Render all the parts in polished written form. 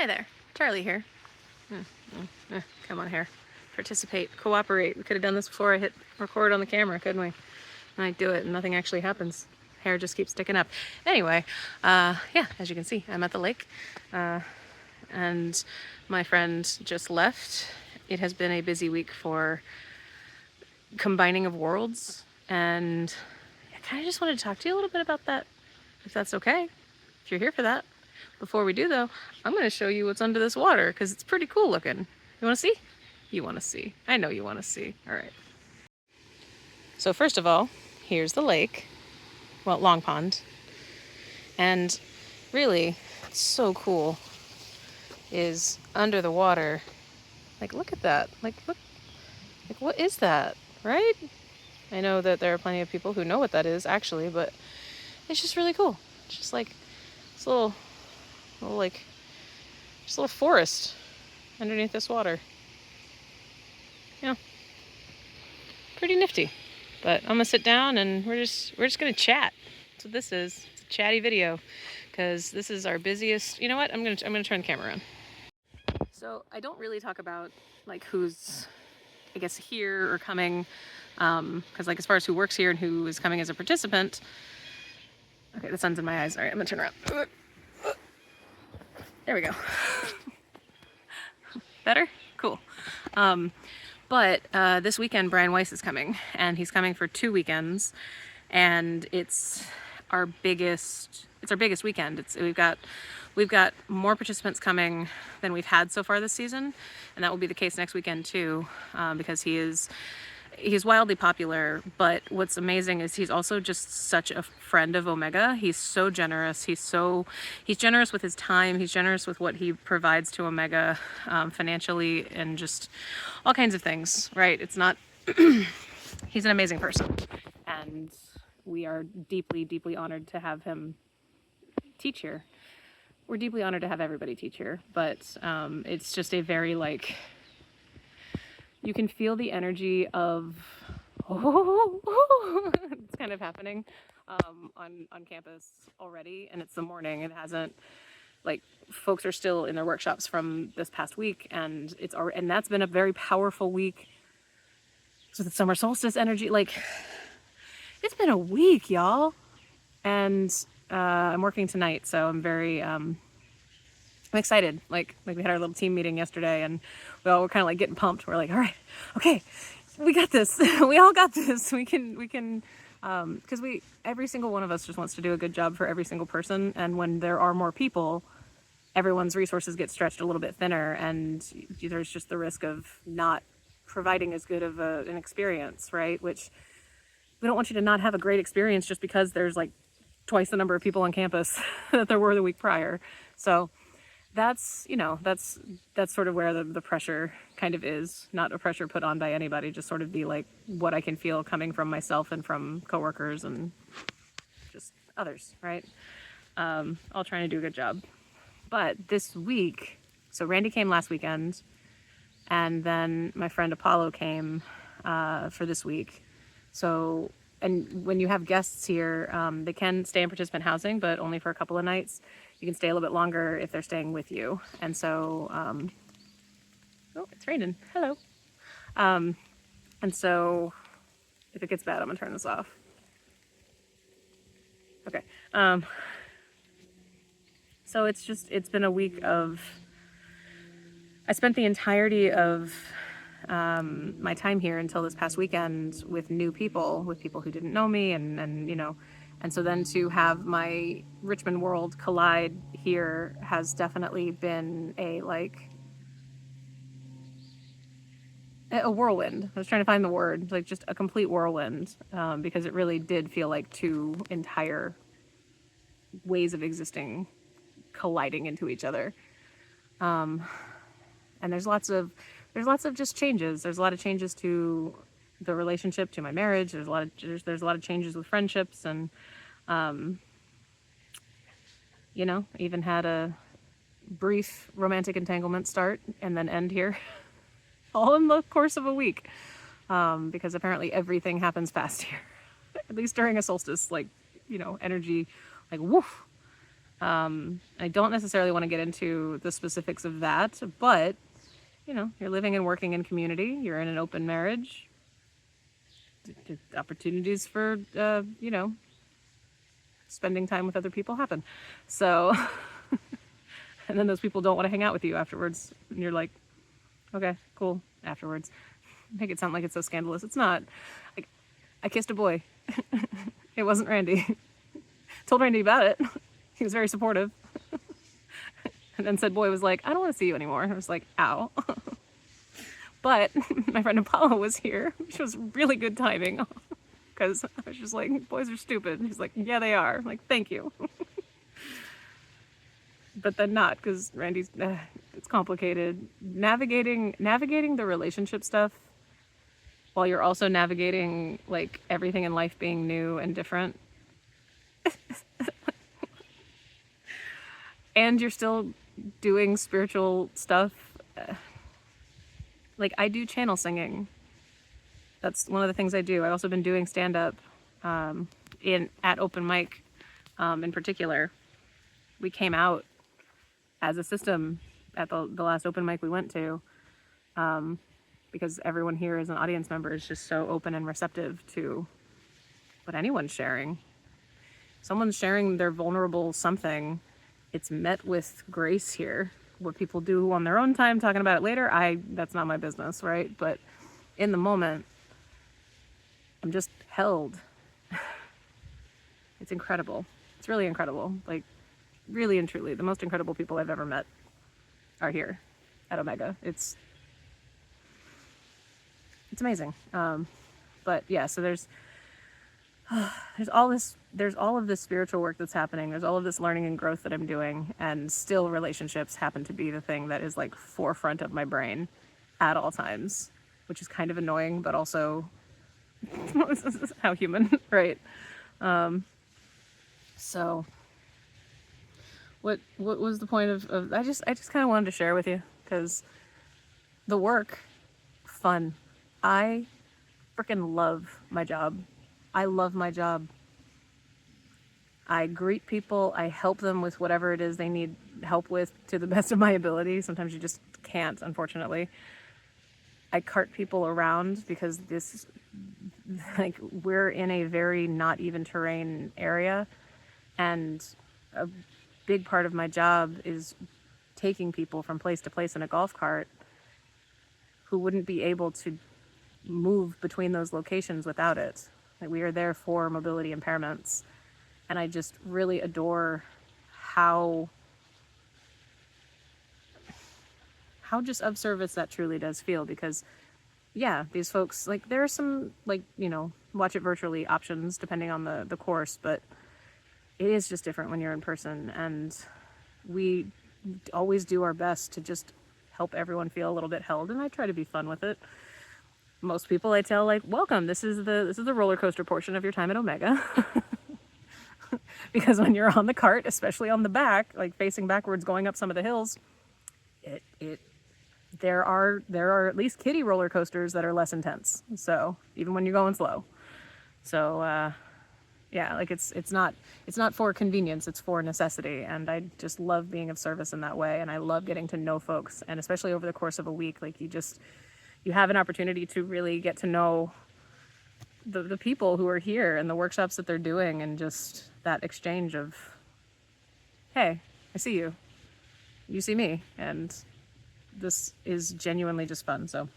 Hi there, Charlie here. Come on here, participate, cooperate. We could have done this before I hit record on the camera, couldn't we? And I do it and nothing actually happens. Hair just keeps sticking up. Anyway, yeah, as you can see, I'm at the lake and my friend just left. It has been a busy week for combining of worlds, and I kind of just wanted to talk to you a little bit about that, if that's okay, if you're here for that. Before we do though, I'm going to show you what's under this water because it's pretty cool looking. You want to see? You want to see. I know you want to see. All right. So first of all, here's the lake. Well, Long Pond. And really, it's so cool is under the water. Like, look at that. Like, look. Like, what is that? Right? I know that there are plenty of people who know what that is actually, but it's just really cool. It's just like this little like, just a little forest underneath this water. Yeah, pretty nifty. But I'm gonna sit down and we're just gonna chat. That's what this is. It's a chatty video because this is our busiest. You know what? I'm gonna turn the camera around. So I don't really talk about like who's, I guess, here or coming, because like as far as who works here and who is coming as a participant. Okay, the sun's in my eyes. All right, I'm gonna turn around. There we go. Better? Cool. But this weekend, Brian Weiss is coming, and he's coming for 2 weekends, and it's our biggest weekend. We've got more participants coming than we've had so far this season, and that will be the case next weekend too, because he's wildly popular. But what's amazing is he's also just such a friend of Omega. He's so generous. He's generous with his time. He's generous with what he provides to Omega, financially, and just all kinds of things, right? It's not, he's an amazing person, and we are deeply, deeply honored to have him teach here. We're deeply honored to have everybody teach here, but it's just a very, like, you can feel the energy of, it's kind of happening on campus already, and it's the morning. It hasn't, like, folks are still in their workshops from this past week, and that's been a very powerful week. So the summer solstice energy, like, it's been a week, y'all. And I'm working tonight, so I'm very I'm excited. Like we had our little team meeting yesterday, and we all were kind of like getting pumped. We're like, all right, okay, we got this. We all got this. We can because every single one of us just wants to do a good job for every single person, and when there are more people, everyone's resources get stretched a little bit thinner, and there's just the risk of not providing as good of an experience, right? Which we don't want you to not have a great experience just because there's like twice the number of people on campus that there were the week prior. So that's sort of where the pressure kind of is. Not a pressure put on by anybody, just sort of the, like, what I can feel coming from myself and from coworkers and just others, right? All trying to do a good job. But this week, so Randy came last weekend, and then my friend Apollo came for this week. So, and when you have guests here, they can stay in participant housing, but only for a couple of nights. You can stay a little bit longer if they're staying with you. And so, oh, it's raining. Hello. And so, if it gets bad, I'm gonna turn this off. Okay. So it's been a week of, I spent the entirety of my time here until this past weekend with new people, with people who didn't know me, and so then to have my Richmond world collide here has definitely been a whirlwind. I was trying to find the word, like just a complete whirlwind, because it really did feel like two entire ways of existing colliding into each other. And there's lots of just changes. There's a lot of changes to the relationship, to my marriage. There's a lot of changes with friendships, and even had a brief romantic entanglement start and then end here, all in the course of a week, because apparently everything happens fast here, at least during a solstice, like, energy, like, woof. I don't necessarily want to get into the specifics of that, but you're living and working in community. You're in an open marriage. Opportunities for spending time with other people happen. So, and then those people don't want to hang out with you afterwards, and you're like, okay, cool. Afterwards, make it sound like it's so scandalous. It's not. I kissed a boy. It wasn't Randy. Told Randy about it. He was very supportive. And then said boy was like, I don't want to see you anymore. I was like, ow. But my friend Apollo was here, which was really good timing. Because I was just like, boys are stupid. And he's like, yeah, they are. I'm like, thank you. But then not, because Randy's, it's complicated. Navigating the relationship stuff while you're also navigating like everything in life being new and different. And you're still doing spiritual stuff. Like I do channel singing. That's one of the things I do. I've also been doing stand-up at open mic in particular. We came out as a system at the last open mic we went to because everyone here as an audience member is just so open and receptive to what anyone's sharing. Someone's sharing their vulnerable something. It's met with grace here. What people do on their own time, talking about it later, that's not my business, right? But in the moment, I'm just held. It's incredible. It's really incredible. Like, really and truly, the most incredible people I've ever met are here at Omega. It's amazing. But yeah, so there's all of this spiritual work that's happening. There's all of this learning and growth that I'm doing, and still relationships happen to be the thing that is like forefront of my brain at all times, which is kind of annoying, but also how human, right? So what was the point of I just kind of wanted to share with you, because the work, fun. I freaking love my job. I love my job. I greet people. I help them with whatever it is they need help with to the best of my ability. Sometimes you just can't, unfortunately. I cart people around because we're in a very not even terrain area, and a big part of my job is taking people from place to place in a golf cart who wouldn't be able to move between those locations without it. Like, we are there for mobility impairments, and I just really adore how just of service that truly does feel. Because yeah, these folks, like, there are some, like, watch it virtually options depending on the course, but it is just different when you're in person, and we always do our best to just help everyone feel a little bit held, and I try to be fun with it. Most people I tell, like, welcome, this is the roller coaster portion of your time at Omega. Because when you're on the cart, especially on the back, like facing backwards going up some of the hills, there are at least kiddie roller coasters that are less intense. So even when you're going slow. So yeah, like it's not for convenience, it's for necessity. And I just love being of service in that way. And I love getting to know folks, and especially over the course of a week, like you have an opportunity to really get to know the people who are here and the workshops that they're doing, and just that exchange of, hey, I see you, you see me, and this is genuinely just fun. So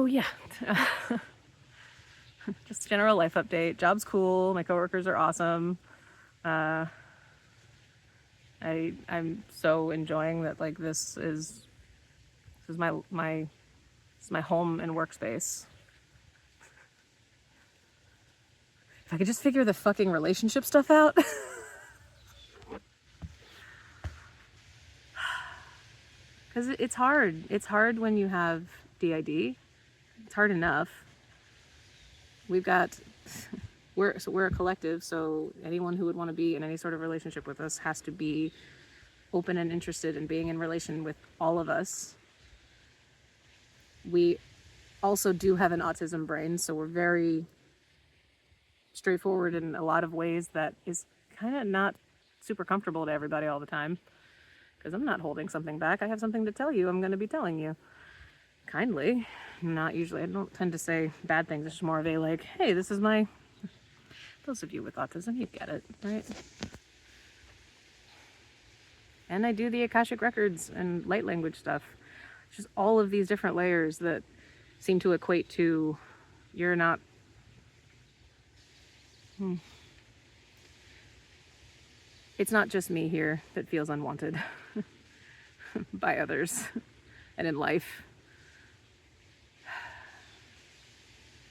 yeah. Just general life update. Job's cool. My coworkers are awesome. I'm so enjoying that. Like, this is my home and workspace. If I could just figure the fucking relationship stuff out. Because it's hard. It's hard when you have DID. It's hard enough. We're a collective, so anyone who would want to be in any sort of relationship with us has to be open and interested in being in relation with all of us. We also do have an autism brain, so we're very straightforward in a lot of ways that is kind of not super comfortable to everybody all the time, because I'm not holding something back. I have something to tell you. I'm going to be telling you kindly. Not usually. I don't tend to say bad things. It's just more of a like, hey, this is my. Those of you with autism, you get it, right? And I do the Akashic Records and light language stuff. Just all of these different layers that seem to equate to you're not. It's not just me here that feels unwanted by others and in life.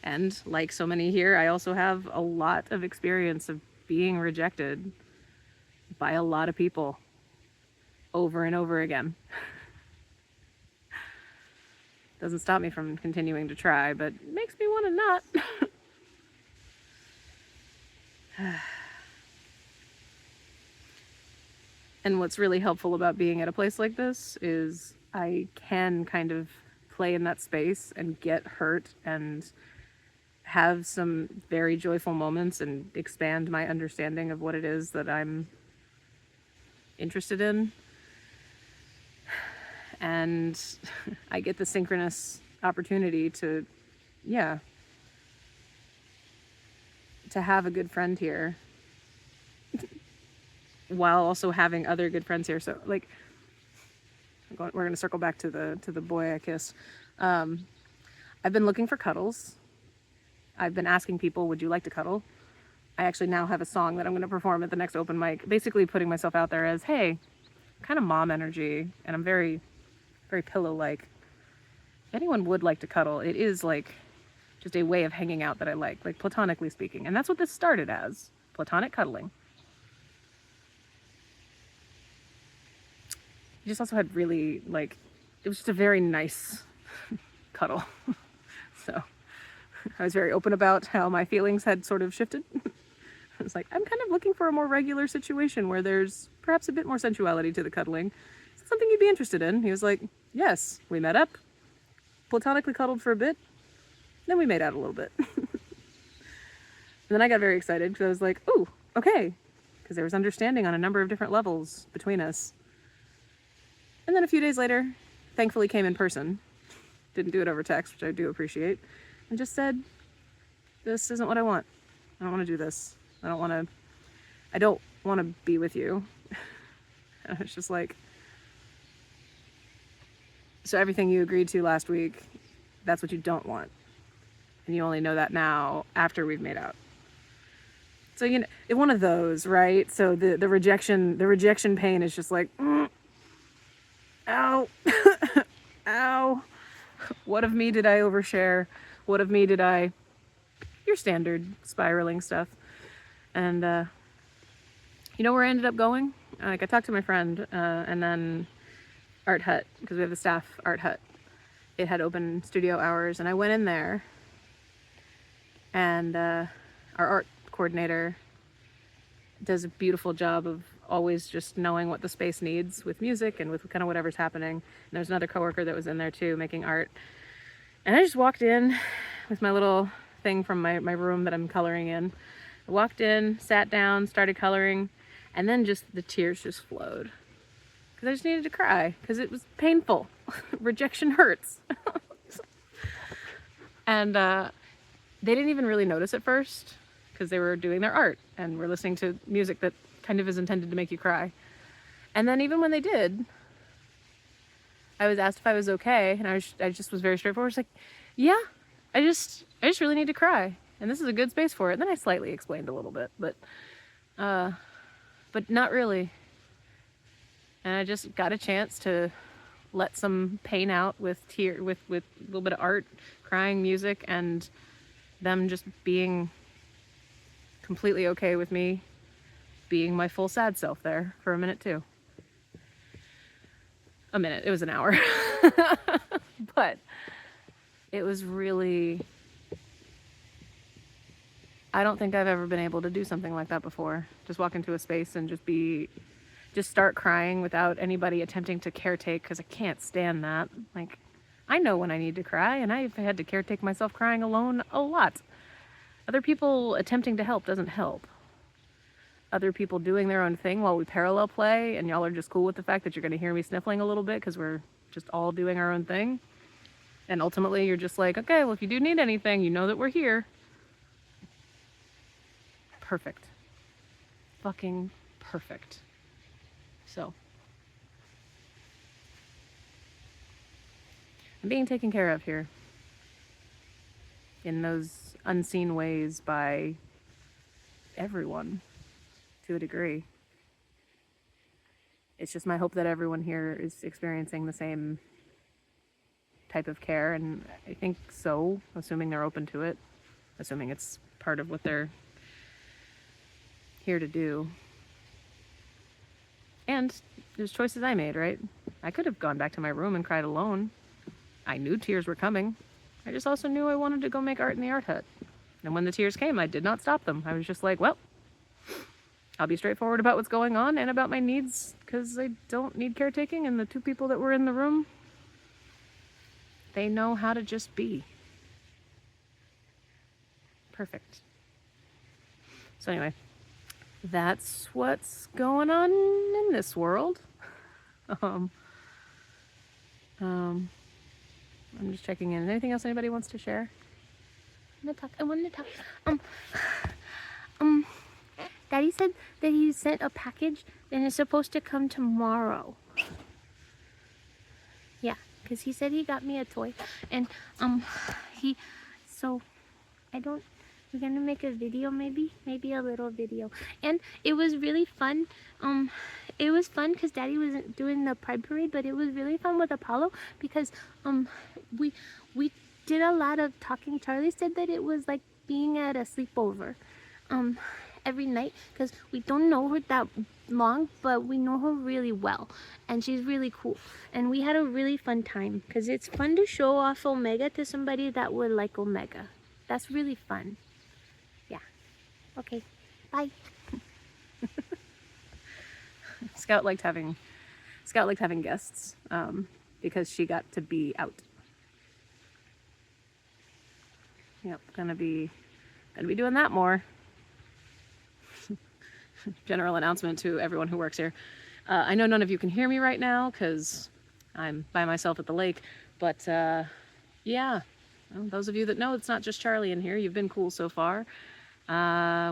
And like so many here, I also have a lot of experience of being rejected by a lot of people over and over again. Doesn't stop me from continuing to try, but makes me want to not. And what's really helpful about being at a place like this is I can kind of play in that space and get hurt and have some very joyful moments and expand my understanding of what it is that I'm interested in. And I get the synchronous opportunity to have a good friend here while also having other good friends here. So like, we're going to circle back to the boy I kissed. I've been looking for cuddles. I've been asking people, would you like to cuddle? I actually now have a song that I'm going to perform at the next open mic, basically putting myself out there as, hey, kind of mom energy, and I'm very, very pillow-like. If anyone would like to cuddle, it is like just a way of hanging out that I like platonically speaking. And that's what this started as, platonic cuddling. You just also had really, like, it was just a very nice cuddle. So I was very open about how my feelings had sort of shifted. I was like, I'm kind of looking for a more regular situation where there's perhaps a bit more sensuality to the cuddling. Is that something you'd be interested in? He was like, yes. We met up, platonically cuddled for a bit, then we made out a little bit. And then I got very excited because I was like, ooh, okay. Because there was understanding on a number of different levels between us. And then a few days later, thankfully came in person. Didn't do it over text, which I do appreciate. And just said, this isn't what I want. I don't want to do this. I don't want to be with you. And it's just like, so everything you agreed to last week, that's what you don't want. And you only know that now after we've made out. So, you know, it's one of those, right? So the rejection pain is just like, ow, ow. What of me did I overshare? What of me did I, your standard spiraling stuff. And, you know where I ended up going? Like I talked to my friend, and then Art Hut, because we have the staff Art Hut. It had open studio hours, and I went in there, and our art coordinator does a beautiful job of always just knowing what the space needs with music and with kind of whatever's happening. And there's another coworker that was in there too, making art. And I just walked in with my little thing from my room that I'm coloring in. I walked in, sat down, started coloring, and then just the tears just flowed. Because I just needed to cry, because it was painful. Rejection hurts. And they didn't even really notice at first, because they were doing their art and were listening to music that kind of is intended to make you cry. And then even when they did, I was asked if I was okay, and I just was very straightforward. I was like, yeah, I just really need to cry, and this is a good space for it. And then I slightly explained a little bit, but not really. And I just got a chance to let some pain out with with a little bit of art, crying, music, and them just being completely okay with me being my full sad self there for a minute too. A minute, it was an hour. But it was really, I don't think I've ever been able to do something like that before. Just walk into a space and just start crying without anybody attempting to caretake, because I can't stand that. Like, I know when I need to cry, and I've had to caretake myself crying alone a lot. Other people attempting to help doesn't help. other people doing their own thing while we parallel play, and y'all are just cool with the fact that you're going to hear me sniffling a little bit because we're just all doing our own thing. And ultimately, you're just like, okay, well, if you do need anything, you know that we're here. Perfect. Fucking perfect. So, I'm being taken care of here in those unseen ways by everyone to a degree. It's just my hope that everyone here is experiencing the same type of care, and I think so, assuming they're open to it, assuming it's part of what they're here to do. And there's choices I made, right? I could have gone back to my room and cried alone. I knew tears were coming. I just also knew I wanted to go make art in the art hut. And when the tears came, I did not stop them. I was just like, well, I'll be straightforward about what's going on and about my needs, because I don't need caretaking, and the two people that were in the room, they know how to just be. Perfect. So anyway, that's what's going on in this world. I'm just checking in. Anything else anybody wants to share? I wanted to talk. Daddy said that he sent a package and it's supposed to come tomorrow. Yeah, because he said he got me a toy, and so I don't. We're gonna make a video, maybe a little video, and it was really fun. It was fun because Daddy wasn't doing the Pride Parade, but it was really fun with Apollo because we did a lot of talking. Charlie said that it was like being at a sleepover every night, because we don't know her that long, but we know her really well, and she's really cool, and we had a really fun time because it's fun to show off Omega to somebody that would like Omega. That's really fun. Yeah. Okay. Bye. Scout liked having guests because she got to be out. Yep, gonna be doing that more. General announcement to everyone who works here. I know none of you can hear me right now because I'm by myself at the lake, but yeah, well, those of you that know it's not just Charlie in here, you've been cool so far.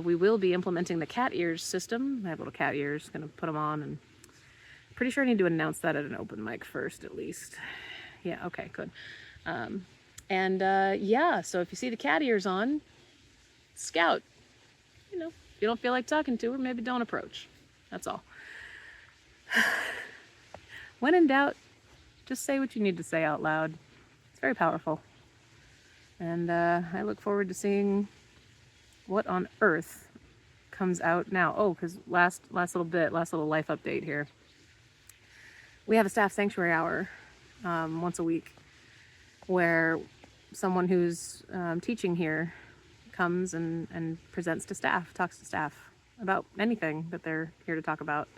We will be implementing the cat ears system. I have little cat ears, gonna put them on, and pretty sure I need to announce that at an open mic first, at least. Yeah, okay, good. Yeah, so if you see the cat ears on, Scout, you know, if you don't feel like talking to her, maybe don't approach. That's all. When in doubt, just say what you need to say out loud. It's very powerful. And I look forward to seeing what on earth comes out now. Oh, because last little life update here. We have a staff sanctuary hour once a week where someone who's teaching here comes and presents to staff, talks to staff about anything that they're here to talk about.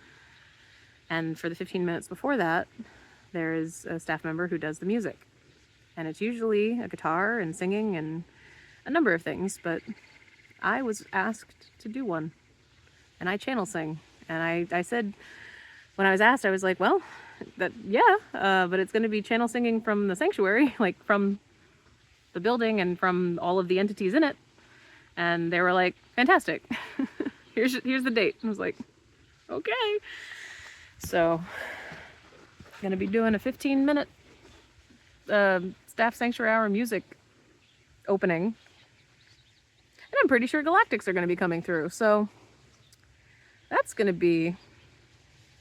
And for the 15 minutes before that, there is a staff member who does the music. And it's usually a guitar and singing and a number of things, but I was asked to do one. And I channel sing. And I said, when I was asked, I was like, well, but it's going to be channel singing from the sanctuary, like from the building and from all of the entities in it. And they were like, fantastic. here's the date. I was like, okay. So, gonna be doing a 15-minute staff sanctuary hour music opening. And I'm pretty sure Galactics are gonna be coming through. So that's gonna be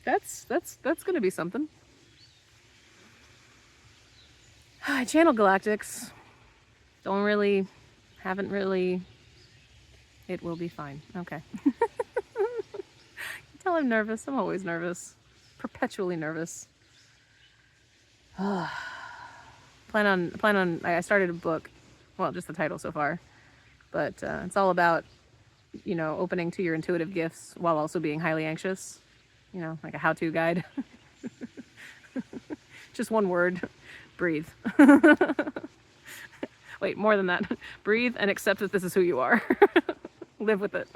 gonna be something. I channel Galactics. Haven't really. It will be fine. Okay. You tell I'm nervous. I'm always nervous. Perpetually nervous. Plan on. I started a book. Well, just the title so far, but it's all about, opening to your intuitive gifts while also being highly anxious. Like a how-to guide. Just one word: breathe. Wait, more than that. Breathe and accept that this is who you are. Live with it.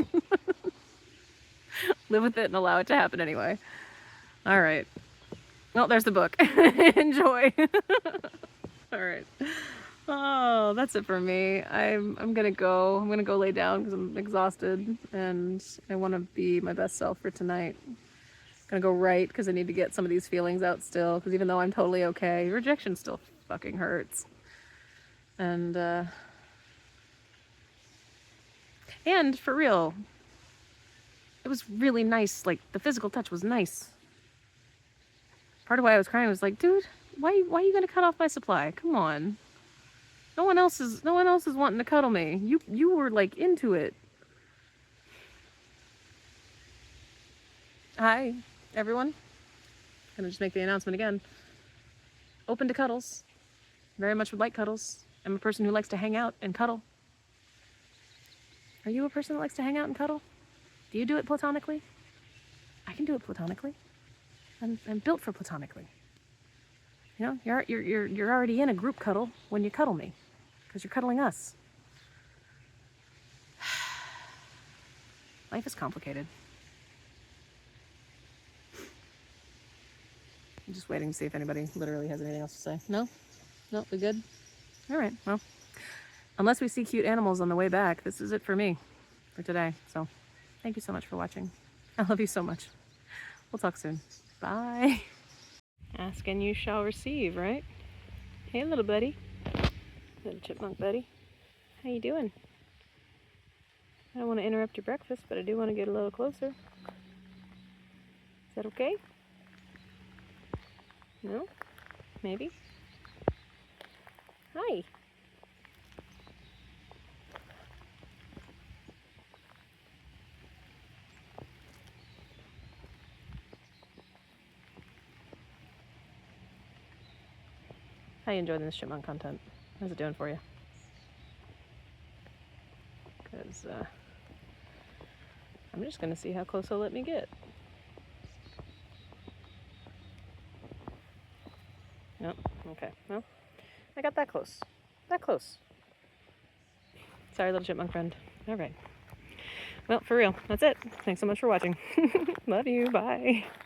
Live with it and allow it to happen anyway. All right. Well, there's the book. Enjoy. All right. Oh, that's it for me. I'm gonna go. I'm gonna go lay down because I'm exhausted and I want to be my best self for tonight. Gonna go write because I need to get some of these feelings out still. Because even though I'm totally okay, rejection still fucking hurts. And for real, it was really nice. Like the physical touch was nice. Part of why I was crying was like, dude, why are you gonna cut off my supply? Come on. No one else is wanting to cuddle me. You were like into it. Hi, everyone. Gonna just make the announcement again. Open to cuddles. Very much would like cuddles. I'm a person who likes to hang out and cuddle. Are you a person that likes to hang out and cuddle? Do you do it platonically? I can do it platonically. I'm built for platonically. You know, you're already in a group cuddle when you cuddle me, because you're cuddling us. Life is complicated. I'm just waiting to see if anybody literally has anything else to say. No? No, we good? All right, well, unless we see cute animals on the way back, this is it for me for today. So thank you so much for watching. I love you so much. We'll talk soon. Bye. Ask and you shall receive, right? Hey, little buddy. Little chipmunk buddy. How you doing? I don't want to interrupt your breakfast, but I do want to get a little closer. Is that okay? No? Maybe? Hi. How you enjoying this chipmunk content? How's it doing for you? Because I'm just going to see how close they'll let me get. No? Okay. Well, I got that close. That close. Sorry, little chipmunk friend. All right. Well, for real, that's it. Thanks so much for watching. Love you. Bye.